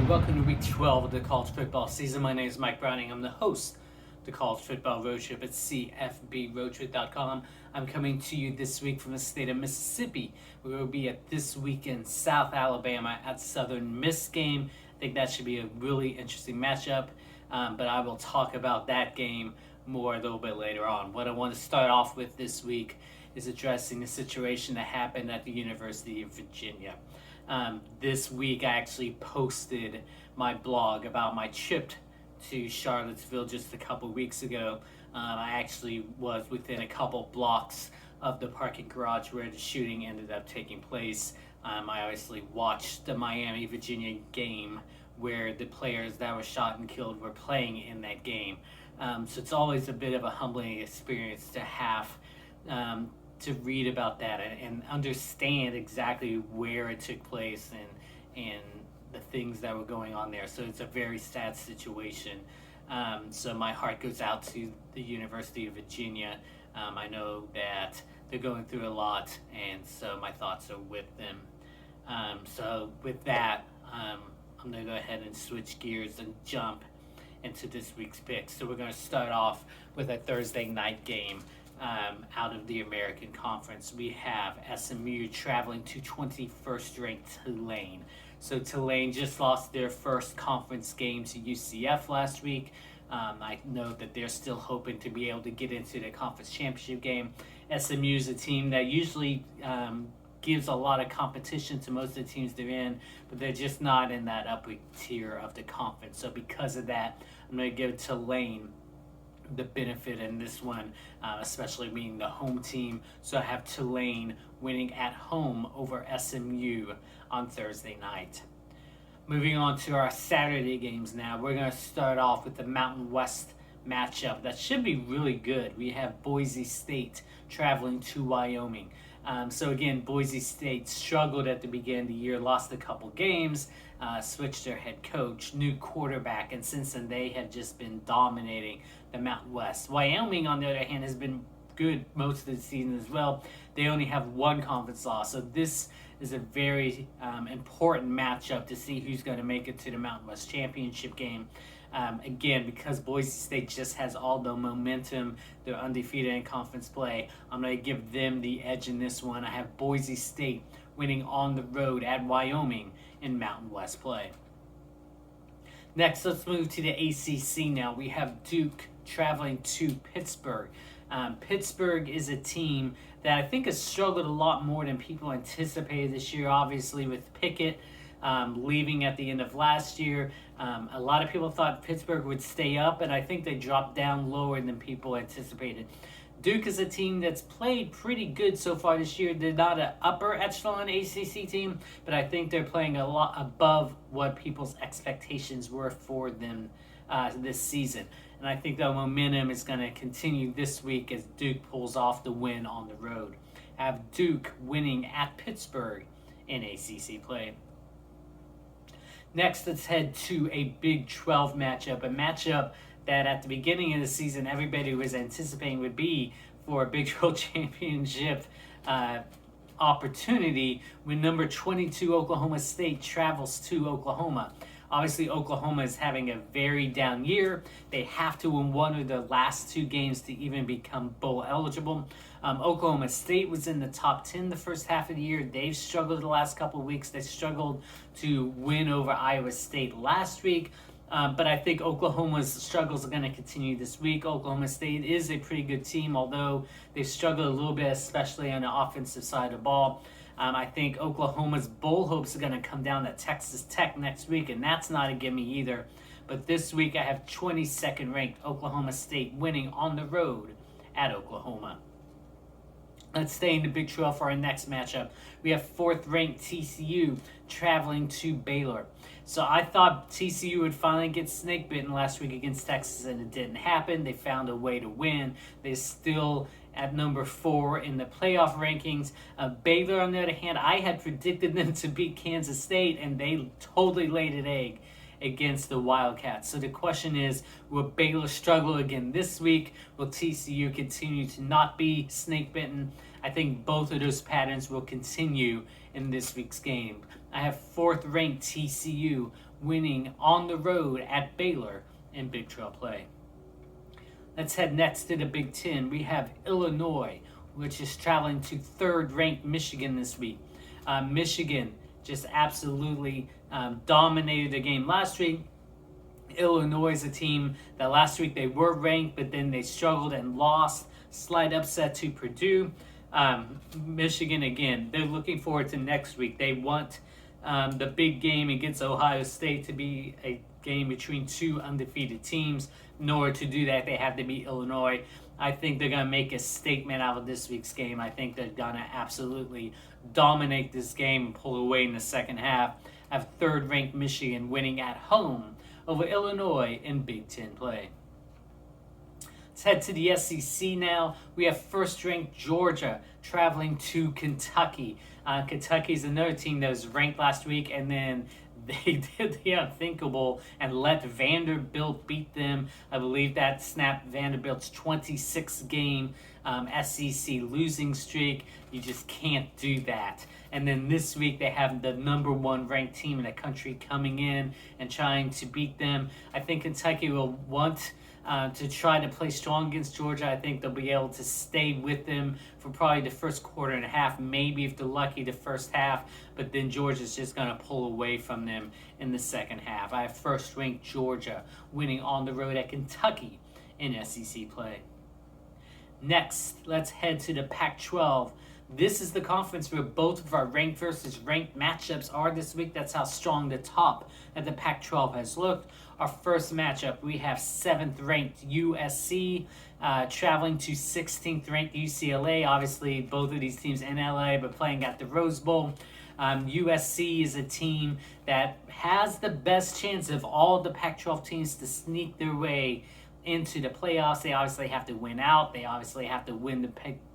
welcome to week 12 of the college football season. My name is Mike Browning. I'm the host of the College Football Road Trip at cfbroadtrip.com. I'm coming to you this week from the state of Mississippi. We will be at this weekend South Alabama at Southern Miss game. I think that should be a really interesting matchup, but I will talk about that game more a little bit later on. What I want to start off with this week is addressing the situation that happened at the University of Virginia. This week I actually posted my blog about my trip to Charlottesville just a couple weeks ago. I actually was within a couple blocks of the parking garage where the shooting ended up taking place. I obviously watched the Miami-Virginia game where the players that were shot and killed were playing in that game. So it's always a bit of a humbling experience to have to read about that and understand exactly where it took place and the things that were going on there. So it's a very sad situation. So my heart goes out to the University of Virginia. I know that they're going through a lot, and so my thoughts are with them. So with that, I'm going to go ahead and switch gears and jump into this week's picks. So we're going to start off with a Thursday night game. Out of the American Conference, we have SMU traveling to 21st ranked Tulane. So Tulane just lost their first conference game to UCF last week. I know that they're still hoping to be able to get into the conference championship game. SMU is a team that usually gives a lot of competition to most of the teams they're in, but they're just not in that upper tier of the conference. So because of that, I'm going to give Tulane the benefit in this one, especially being the home team. So I have Tulane winning at home over SMU on Thursday night. Moving on to our Saturday games now. We're going to start off with the Mountain West matchup. That should be really good. We have Boise State traveling to Wyoming. So again, Boise State struggled at the beginning of the year, lost a couple games, switched their head coach, new quarterback, and since then they have just been dominating the Mountain West. Wyoming, on the other hand, has been good most of the season as well. They only have one conference loss, so this is a very important matchup to see who's going to make it to the Mountain West Championship game. Again, because Boise State just has all the momentum, they're undefeated in conference play, I'm going to give them the edge in this one. I have Boise State winning on the road at Wyoming in Mountain West play. Next, let's move to the ACC now. We have Duke traveling to Pittsburgh. Pittsburgh is a team that I think has struggled a lot more than people anticipated this year, obviously with Pickett leaving at the end of last year. A lot of people thought Pittsburgh would stay up, and I think they dropped down lower than people anticipated. Duke is a team that's played pretty good so far this year. They're not an upper echelon ACC team, but I think they're playing a lot above what people's expectations were for them this season. And I think the momentum is going to continue this week as Duke pulls off the win on the road. I have Duke winning at Pittsburgh in ACC play. Next, let's head to a Big 12 matchup, a matchup that at the beginning of the season everybody was anticipating would be for a Big 12 championship opportunity when number 22 Oklahoma State travels to Oklahoma. Obviously, Oklahoma is having a very down year. They have to win one of the last two games to even become bowl eligible. Oklahoma State was in the top 10 the first half of the year. They've struggled the last couple of weeks. They struggled to win over Iowa State last week. But I think Oklahoma's struggles are going to continue this week. Oklahoma State is a pretty good team, although they've struggled a little bit, especially on the offensive side of the ball. I think Oklahoma's bowl hopes are going to come down to Texas Tech next week, and that's not a gimme either. But this week I have 22nd ranked Oklahoma State winning on the road at Oklahoma. Let's stay in the Big 12 for our next matchup. We have 4th ranked TCU traveling to Baylor. So I thought TCU would finally get snake bitten last week against Texas, and it didn't happen. They found a way to win. They're still at number 4 in the playoff rankings. Baylor, on the other hand, I had predicted them to beat Kansas State, and they totally laid an egg against the Wildcats. So the question is, will Baylor struggle again this week? Will TCU continue to not be snake bitten? I think both of those patterns will continue in this week's game. I have 4th ranked TCU winning on the road at Baylor in Big 12 play. Let's head next to the Big Ten. We have Illinois, which is traveling to third-ranked Michigan this week. Michigan just absolutely dominated the game last week. Illinois is a team that last week they were ranked, but then they struggled and lost. Slight upset to Purdue. Michigan, again, they're looking forward to next week. They want the big game against Ohio State to be a game between two undefeated teams. In order to do that, they have to beat Illinois. I think they're going to make a statement out of this week's game. I think they're going to absolutely dominate this game and pull away in the second half. Have third-ranked Michigan winning at home over Illinois in Big Ten play. Let's head to the SEC now. We have first-ranked Georgia traveling to Kentucky. Kentucky's another team that was ranked last week, and then they did the unthinkable and let Vanderbilt beat them. I believe that snapped Vanderbilt's 26-game SEC losing streak. You just can't do that. And then this week they have the number one ranked team in the country coming in and trying to beat them. I think Kentucky will want to try to play strong against Georgia. I think they'll be able to stay with them for probably the first quarter and a half, maybe if they're lucky the first half, but then Georgia's just going to pull away from them in the second half. I have first-ranked Georgia winning on the road at Kentucky in SEC play. Next, let's head to the Pac-12. This is the conference where both of our ranked versus ranked matchups are this week. That's how strong the top of the Pac-12 has looked. Our first matchup, we have 7th-ranked USC traveling to 16th-ranked UCLA. Obviously, both of these teams in LA, but playing at the Rose Bowl. USC is a team that has the best chance of all the Pac-12 teams to sneak their way into the playoffs. They obviously have to win out. They obviously have to win the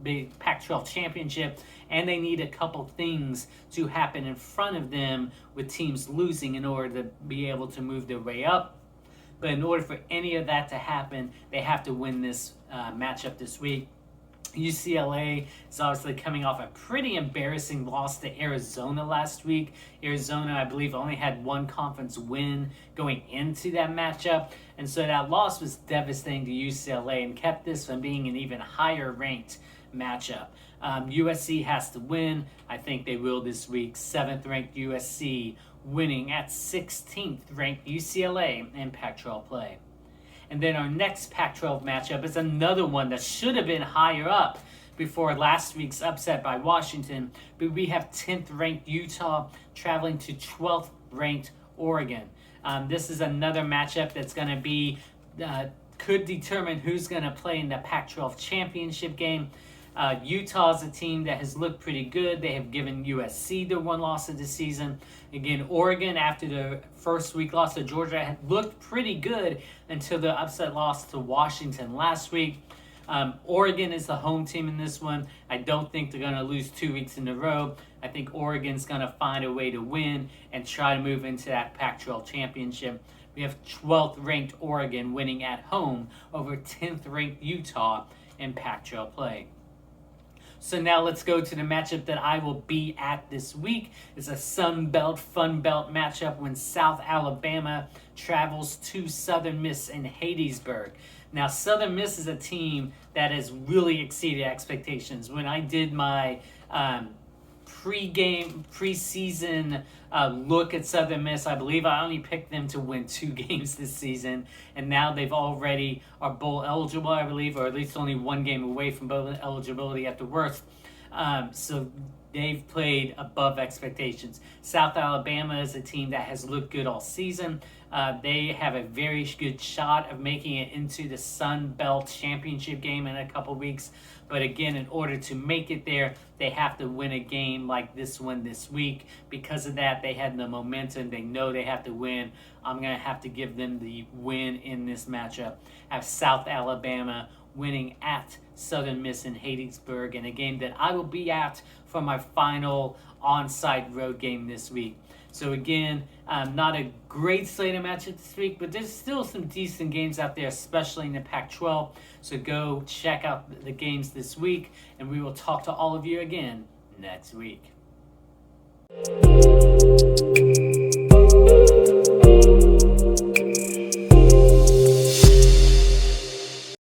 big Pac-12 championship, and they need a couple things to happen in front of them with teams losing in order to be able to move their way up. But in order for any of that to happen, they have to win this matchup this week. UCLA is obviously coming off a pretty embarrassing loss to Arizona last week. Arizona, I believe, only had one conference win going into that matchup. And so that loss was devastating to UCLA and kept this from being an even higher ranked matchup. USC has to win. I think they will this week. 7th-ranked USC winning at 16th-ranked UCLA in Pac-12 play. And then our next Pac-12 matchup is another one that should have been higher up before last week's upset by Washington. But we have 10th-ranked Utah traveling to 12th-ranked Oregon. This is another matchup that's going to be, could determine who's going to play in the Pac-12 championship game. Utah is a team that has looked pretty good. They have given USC their one loss of the season. Again, Oregon, after the first week loss to Georgia, had looked pretty good until the upset loss to Washington last week. Oregon is the home team in this one. I don't think they're going to lose 2 weeks in a row. I think Oregon's going to find a way to win and try to move into that Pac-12 championship. We have 12th-ranked Oregon winning at home over 10th-ranked Utah in Pac-12 play. So now let's go to the matchup that I will be at this week. It's a Sun Belt, Fun Belt matchup when South Alabama travels to Southern Miss in Hattiesburg. Now, Southern Miss is a team that has really exceeded expectations. When I did my preseason look at Southern Miss, I believe I only picked them to win 2 games this season, and now they've already are bowl eligible, I believe, or at least only 1 game away from bowl eligibility at the worst. So they've played above expectations. South Alabama is a team that has looked good all season. They have a very good shot of making it into the Sun Belt Championship game in a couple weeks. But again, in order to make it there, they have to win a game like this one this week. Because of that, they had the momentum. They know they have to win. I'm going to have to give them the win in this matchup. I have South Alabama winning at Southern Miss in Hattiesburg, and a game that I will be at for my final on-site road game this week. So again, not a great slate of matchups this week, but there's still some decent games out there, especially in the Pac-12. So go check out the games this week, and we will talk to all of you again next week.